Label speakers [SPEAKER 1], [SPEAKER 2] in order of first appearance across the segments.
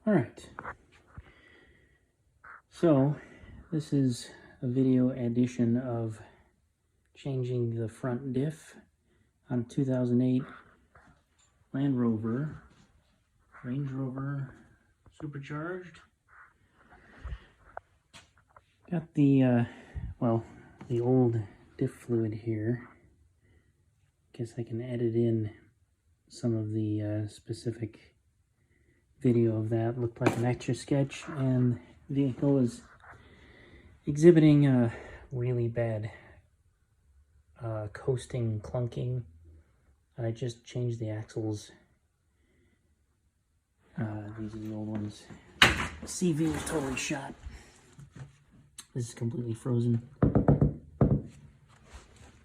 [SPEAKER 1] Alright, so this is a video edition of changing the front diff on 2008 Range Rover Supercharged. Got the, the old diff fluid here. Guess I can edit in some of the specific video of that. Looked like an extra sketch, and the vehicle is exhibiting really bad coasting, clunking. I just changed the axles. These are the old ones. The CV is totally shot. This is completely frozen.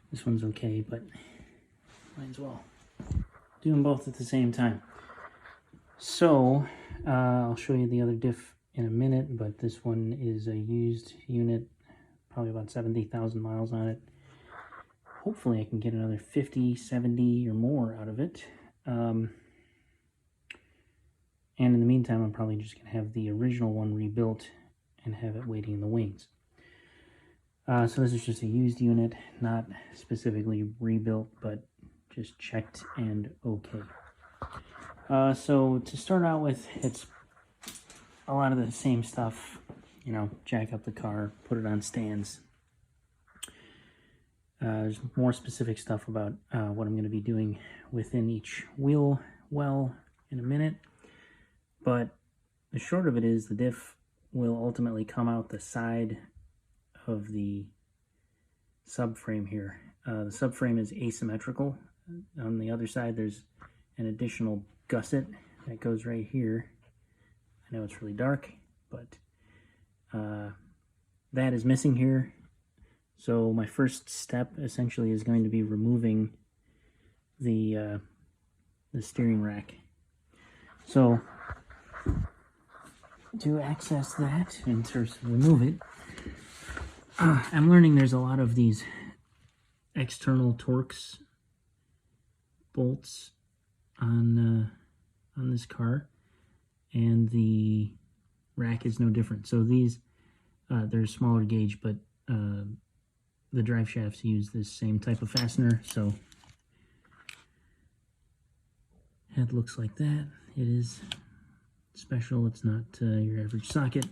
[SPEAKER 1] This one's okay, but might as well do them both at the same time. So, I'll show you the other diff in a minute, but this one is a used unit, probably about 70,000 miles on it. Hopefully I can get another 50, 70 or more out of it. And in the meantime, I'm probably just going to have the original one rebuilt and have it waiting in the wings. So this is just a used unit, not specifically rebuilt, but just checked and okay. So to start out with, it's a lot of the same stuff, you know, jack up the car, put it on stands. There's more specific stuff about what I'm going to be doing within each wheel well in a minute. But the short of it is the diff will ultimately come out the side of the subframe here. The subframe is asymmetrical. On the other side, there's an additional gusset that goes right here. I know it's really dark, but that is missing here. So my first step essentially is going to be removing the steering rack. So to access that and to remove it, I'm learning there's a lot of these external Torx bolts on this car, and the rack is no different. So these they're smaller gauge, but the drive shafts use this same type of fastener. So head looks like that. It is special. It's not your average socket.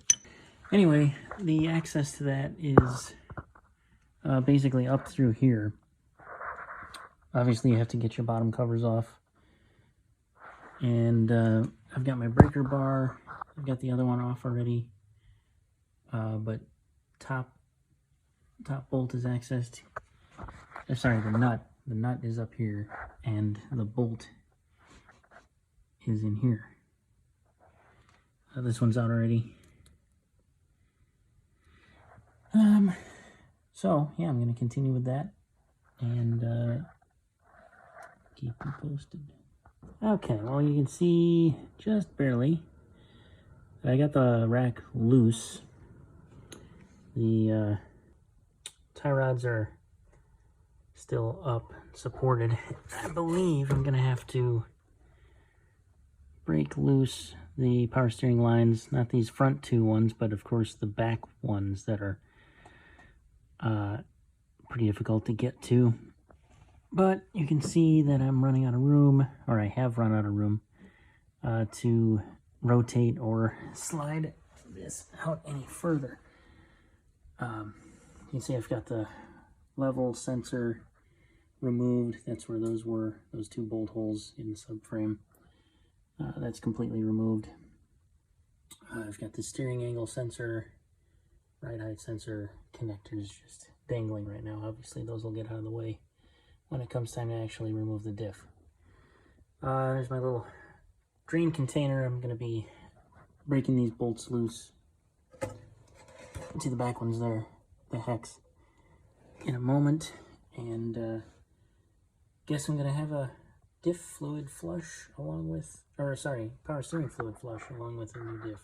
[SPEAKER 1] Anyway, the access to that is basically up through here. Obviously, you have to get your bottom covers off. And I've got my breaker bar. I've got the other one off already. But top bolt is accessed. Sorry, the nut. The nut is up here, and the bolt is in here. This one's out already. So yeah, I'm going to continue with that and keep you posted. Okay, well, you can see just barely. I got the rack loose. The tie rods are still up, supported. I believe I'm going to have to break loose the power steering lines, not these front two ones, but of course the back ones that are pretty difficult to get to. But you can see that I'm running out of room, or I have run out of room, to rotate or slide this out any further. You can see I've got the level sensor removed. That's where those were, those two bolt holes in the subframe. That's completely removed. I've got the steering angle sensor, ride height sensor connectors just dangling right now. Obviously those will get out of the way when it comes time to actually remove the diff. There's my little drain container. I'm going to be breaking these bolts loose. See the back ones there, the hex, in a moment. And guess I'm going to have a diff fluid flush along with, or sorry, power steering fluid flush along with the new diff.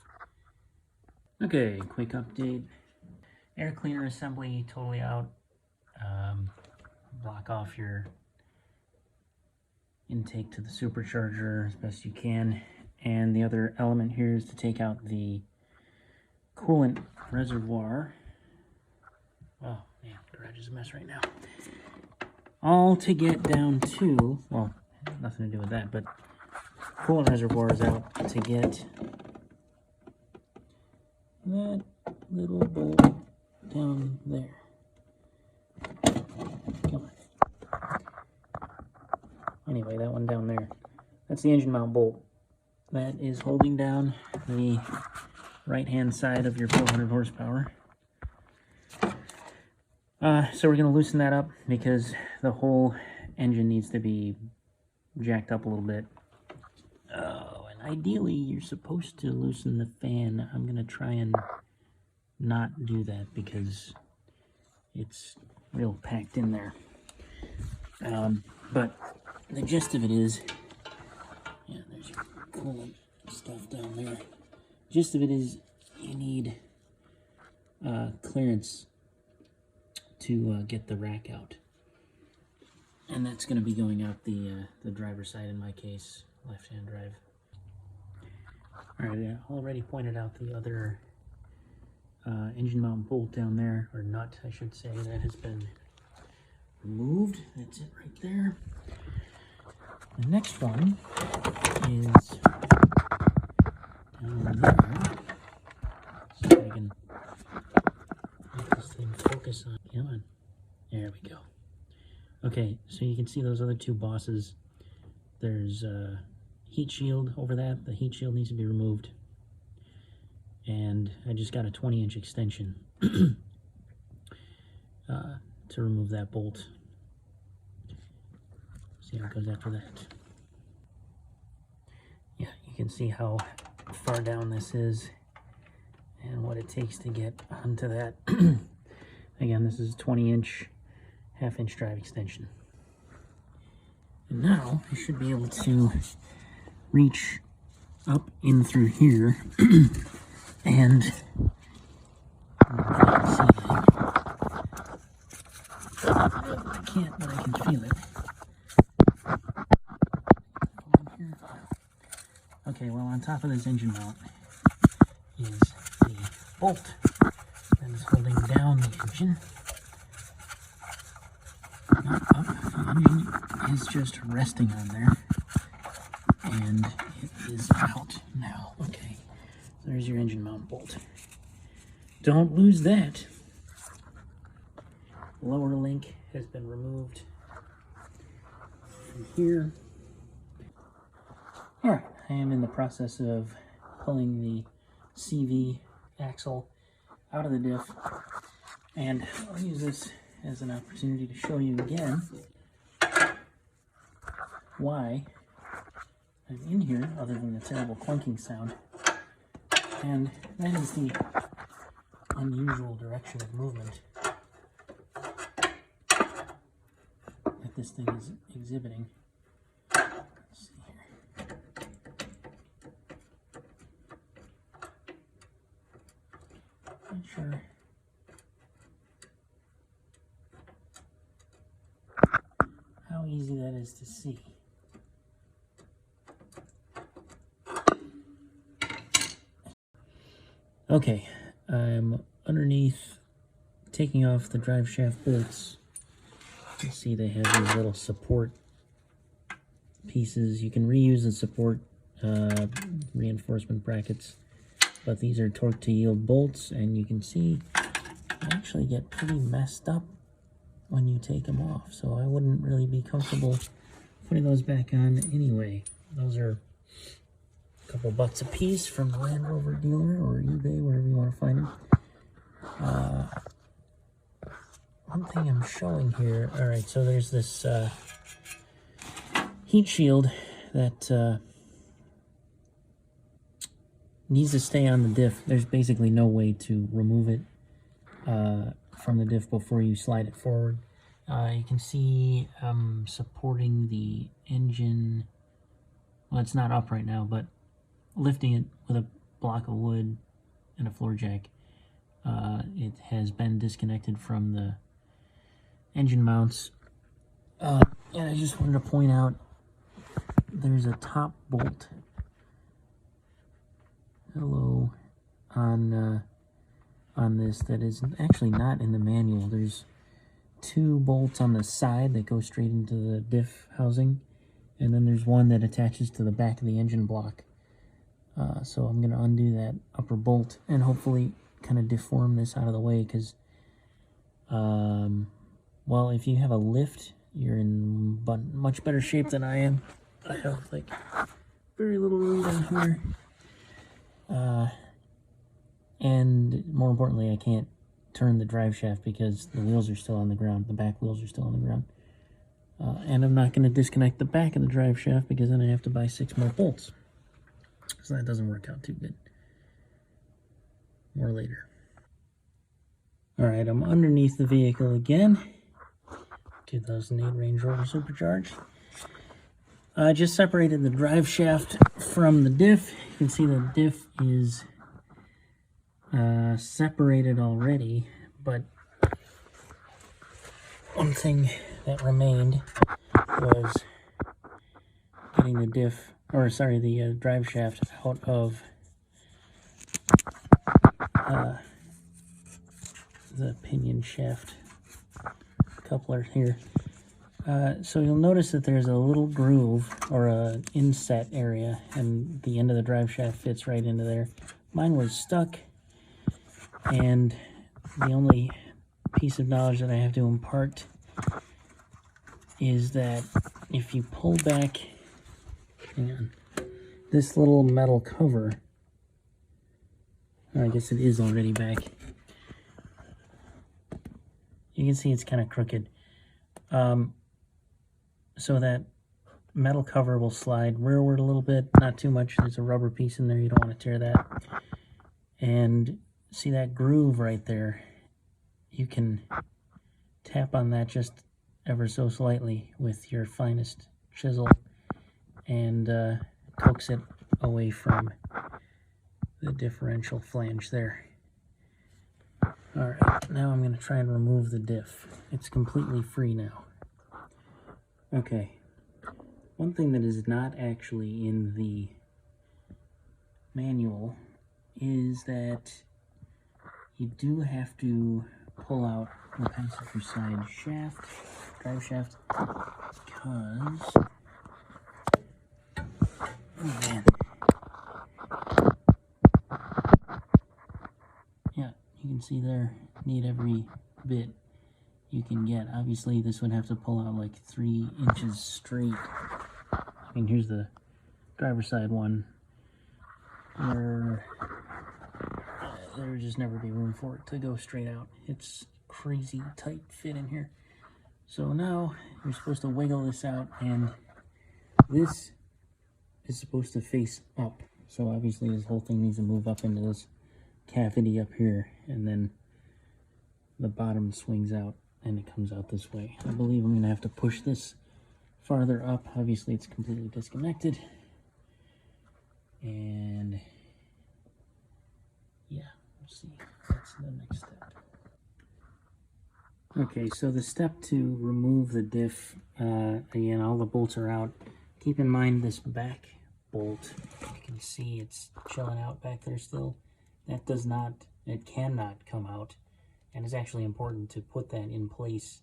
[SPEAKER 1] Okay, quick update. Air cleaner assembly totally out. Block off your intake to the supercharger as best you can, And the other element here is to take out the coolant reservoir. Oh, man, garage is a mess right now. All to get down to, well, nothing to do with that, but coolant reservoir is out to get that little bolt down there. Come on. Anyway, that one down there. That's the engine mount bolt. That is holding down the right-hand side of your 400 horsepower. So we're going to loosen that up because the whole engine needs to be jacked up a little bit. Oh, and ideally you're supposed to loosen the fan. I'm going to try and not do that because it's real packed in there. But the gist of it is, yeah, there's your coolant stuff down there. Gist of it is you need clearance to get the rack out. And that's going to be going out the driver's side in my case, left-hand drive. Alright, I already pointed out the other engine mount bolt down there, or nut I should say, that has been removed. That's it right there. The next one is down there. See if I can make this thing focus on. Come on. There we go. Okay, so you can see those other two bosses. There's a heat shield over that. The heat shield needs to be removed. And I just got a 20-inch extension to remove that bolt. See how it goes after that. Yeah, you can see how far down this is and what it takes to get onto that. Again, this is a 20-inch, half-inch drive extension. And now I should be able to reach up in through here and see that. I can't, but I can feel it. Okay, well, on top of this engine mount is the bolt that is holding down the engine. Not up, the engine is just resting on there, and it is out now. Okay, so there's your engine mount bolt. Don't lose that. Lower link has been removed from here. Alright, I am in the process of pulling the CV axle out of the diff, and I'll use this as an opportunity to show you again why I'm in here, other than the terrible clunking sound, and that is the unusual direction of movement that this thing is exhibiting. Let's see here. Not sure how easy that is to see. Okay, I'm underneath taking off the drive shaft bolts. You see they have these little support pieces. You can reuse the support reinforcement brackets, but these are torque to yield bolts, and you can see they actually get pretty messed up when you take them off, so I wouldn't really be comfortable putting those back on anyway. Those are a couple bucks a piece from the Land Rover dealer or eBay, wherever you want to find them. One thing I'm showing here, alright, so there's this heat shield that needs to stay on the diff. There's basically no way to remove it from the diff before you slide it forward. You can see supporting the engine. Well, it's not up right now, but lifting it with a block of wood and a floor jack. It has been disconnected from the engine mounts. And I just wanted to point out there's a top bolt hello on this that is actually not in the manual. There's 2 bolts on the side that go straight into the diff housing, and then there's one that attaches to the back of the engine block. So I'm going to undo that upper bolt and hopefully kind of deform this out of the way, because well, if you have a lift, you're in much better shape than I am. I have like very little room down here, and more importantly, I can't turn the drive shaft because the wheels are still on the ground. The back wheels are still on the ground. And I'm not going to disconnect the back of the drive shaft because then I have to buy 6 more bolts. So that doesn't work out too good. More later. Alright, I'm underneath the vehicle again. 2008 Range Rover Supercharged. I just separated the drive shaft from the diff. You can see the diff is separated already, but one thing that remained was getting the diff, or sorry, the drive shaft out of the pinion shaft coupler here. So you'll notice that there's a little groove or a inset area, and the end of the drive shaft fits right into there. Mine was stuck, and the only piece of knowledge that I have to impart is that if you pull back, hang on, this little metal cover, I guess it is already back. You can see it's kind of crooked. So that metal cover will slide rearward a little bit, not too much. There's a rubber piece in there, you don't want to tear that. And see that groove right there? You can tap on that just ever so slightly with your finest chisel and coax it away from the differential flange there. Alright, now I'm going to try and remove the diff. It's completely free now. Okay, one thing that is not actually in the manual is that you do have to pull out the passenger side shaft, drive shaft, because, oh man, yeah, you can see there, need every bit you can get. Obviously this would have to pull out like 3 inches straight. I mean, here's the driver's side one where there would just never be room for it to go straight out. It's crazy tight fit in here. So now you're supposed to wiggle this out, and this is supposed to face up. So obviously this whole thing needs to move up into this cavity up here, and then the bottom swings out and it comes out this way. I believe I'm going to have to push this farther up. Obviously it's completely disconnected. And yeah, we'll see. That's the next step. Okay, so the step to remove the diff, again, all the bolts are out. Keep in mind this back bolt, you can see it's chilling out back there still. That does not, it cannot come out. And it's actually important to put that in place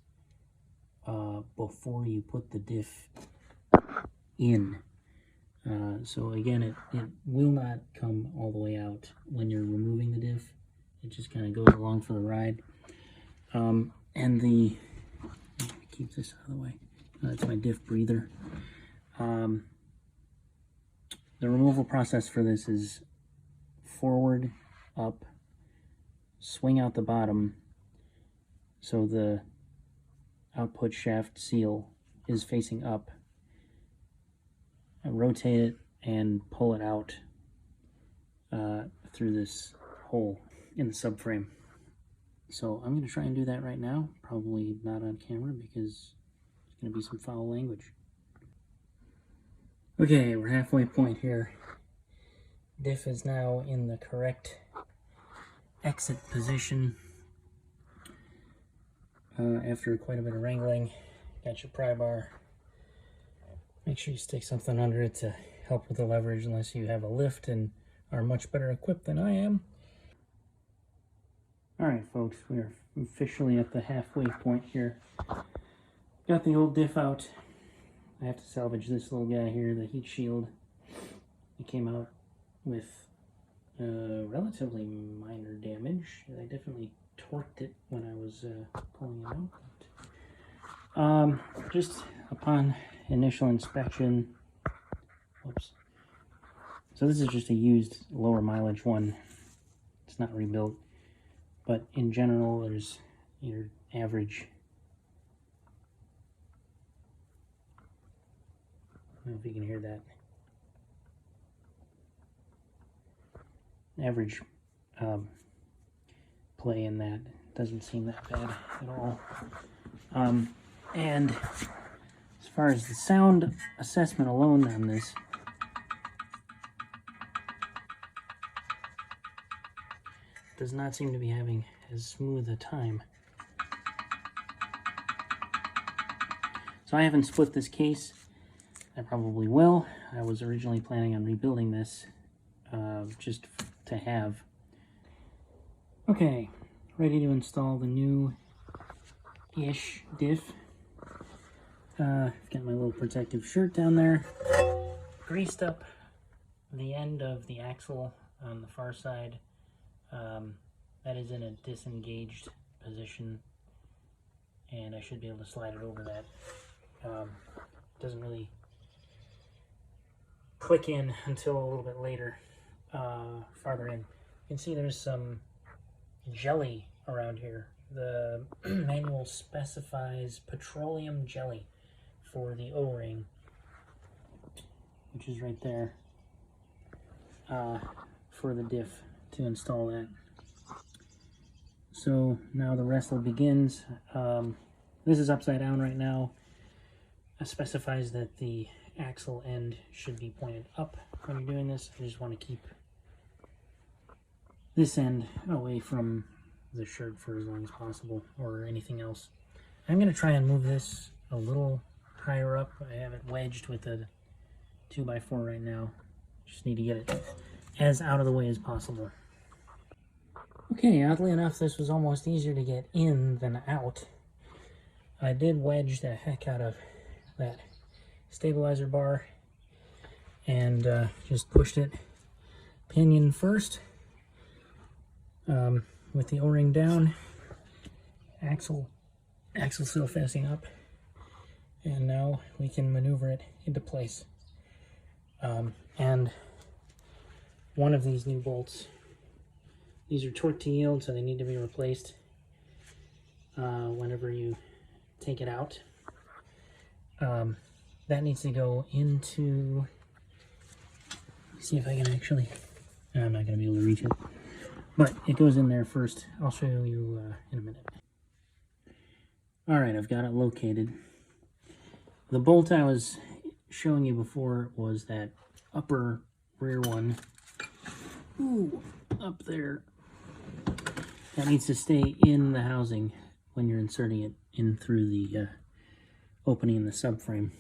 [SPEAKER 1] before you put the diff in. So again, it will not come all the way out when you're removing the diff. It just kind of goes along for the ride. And the, let me keep this out of the way. That's my diff breather. The removal process for this is forward, up, swing out the bottom so the output shaft seal is facing up. Rotate it and pull it out through this hole in the subframe. So I'm going to try and do that right now. Probably not on camera because there's going to be some foul language. Okay, we're halfway point here. Diff is now in the correct exit position. After quite a bit of wrangling, got your pry bar. Make sure you stick something under it to help with the leverage unless you have a lift, and are much better equipped than I am. Alright folks, we are officially at the halfway point here. Got the old diff out. I have to salvage this little guy here, the heat shield. It came out with relatively minor damage. I definitely torqued it when I was pulling it out. Just upon initial inspection, whoops. So this is just a used lower mileage one. It's not rebuilt, but in general, there's your average. I don't know if you can hear that. Average play in that doesn't seem that bad at all. And as far as the sound assessment alone on this, does not seem to be having as smooth a time. So I haven't split this case. I probably will. I was originally planning on rebuilding this just to have. Okay, ready to install the new-ish diff. I've got my little protective shirt down there. Greased up the end of the axle on the far side. That is in a disengaged position, and I should be able to slide it over that. Doesn't really click in until a little bit later, farther in. You can see there's some jelly around here. The manual specifies petroleum jelly for the O-ring, which is right there, for the diff to install that. So now the wrestle begins. This is upside down right now. It specifies that the axle end should be pointed up when you're doing this. I just want to keep this end away from the shirt for as long as possible, or anything else. I'm going to try and move this a little higher up. I have it wedged with a 2x4 right now. Just need to get it as out of the way as possible. Okay, oddly enough, this was almost easier to get in than out. I did wedge the heck out of that stabilizer bar and just pushed it pinion first, with the O-ring down, axle still facing up, and now we can maneuver it into place. And one of these new bolts, these are torque to yield, so they need to be replaced whenever you take it out. That needs to go into, see if I can actually, I'm not going to be able to reach it, but it goes in there first. I'll show you in a minute. Alright, I've got it located. The bolt I was showing you before was that upper rear one. Ooh, up there. That needs to stay in the housing when you're inserting it in through the opening in the subframe.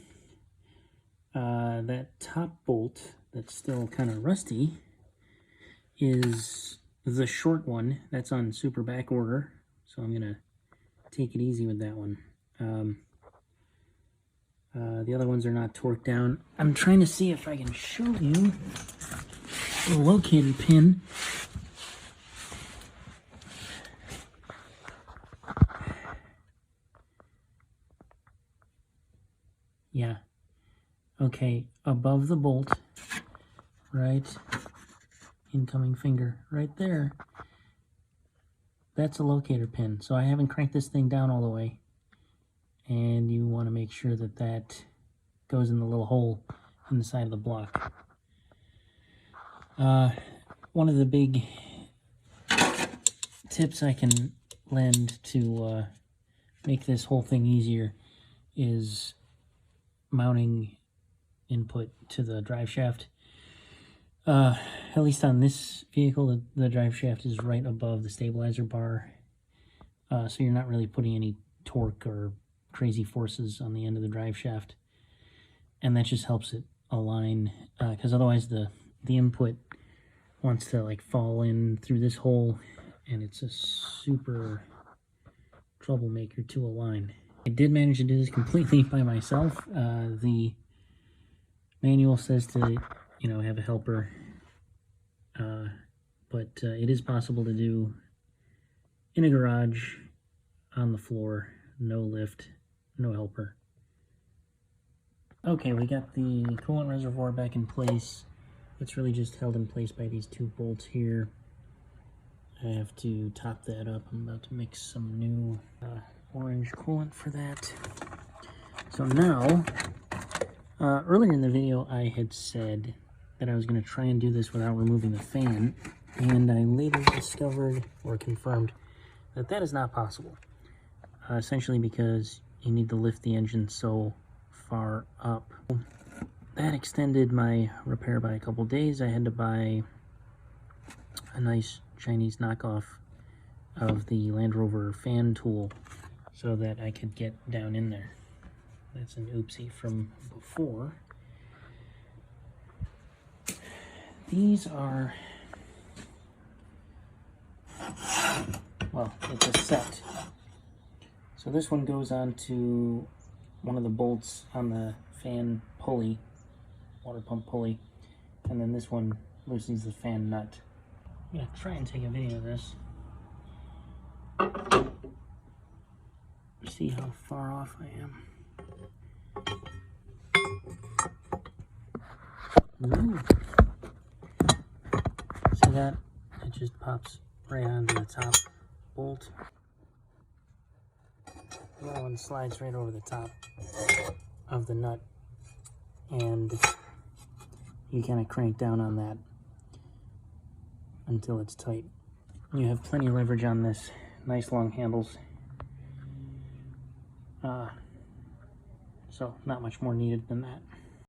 [SPEAKER 1] That top bolt that's still kind of rusty is the short one. That's on super back order, so I'm going to take it easy with that one. The other ones are not torqued down. I'm trying to see if I can show you the locator pin. Yeah. Okay, above the bolt, right, incoming finger, right there, that's a locator pin. So I haven't cranked this thing down all the way, and you want to make sure that that goes in the little hole in the side of the block. One of the big tips I can lend to make this whole thing easier is mounting input to the drive shaft. At least on this vehicle, the drive shaft is right above the stabilizer bar, so you're not really putting any torque or crazy forces on the end of the drive shaft, and that just helps it align, because otherwise the input wants to like fall in through this hole, and it's a super troublemaker to align. I did manage to do this completely by myself. The manual says to, you know, have a helper, but it is possible to do in a garage, on the floor, no lift, no helper. Okay, we got the coolant reservoir back in place. It's really just held in place by these two bolts here. I have to top that up. I'm about to mix some new orange coolant for that. So now, earlier in the video I had said that I was going to try and do this without removing the fan, and I later discovered or confirmed that that is not possible. Essentially because you need to lift the engine so far up. That extended my repair by a couple days. I had to buy a nice Chinese knockoff of the Land Rover fan tool so that I could get down in there. That's an oopsie from before. These are, well, it's a set. So this one goes on to one of the bolts on the fan pulley, water pump pulley, and then this one loosens the fan nut. I'm going to try and take a video of this. See how far off I am. Ooh. See that? It just pops right onto the top bolt. The other one slides right over the top of the nut, and you kind of crank down on that until it's tight. You have plenty of leverage on this. Nice long handles. So not much more needed than that.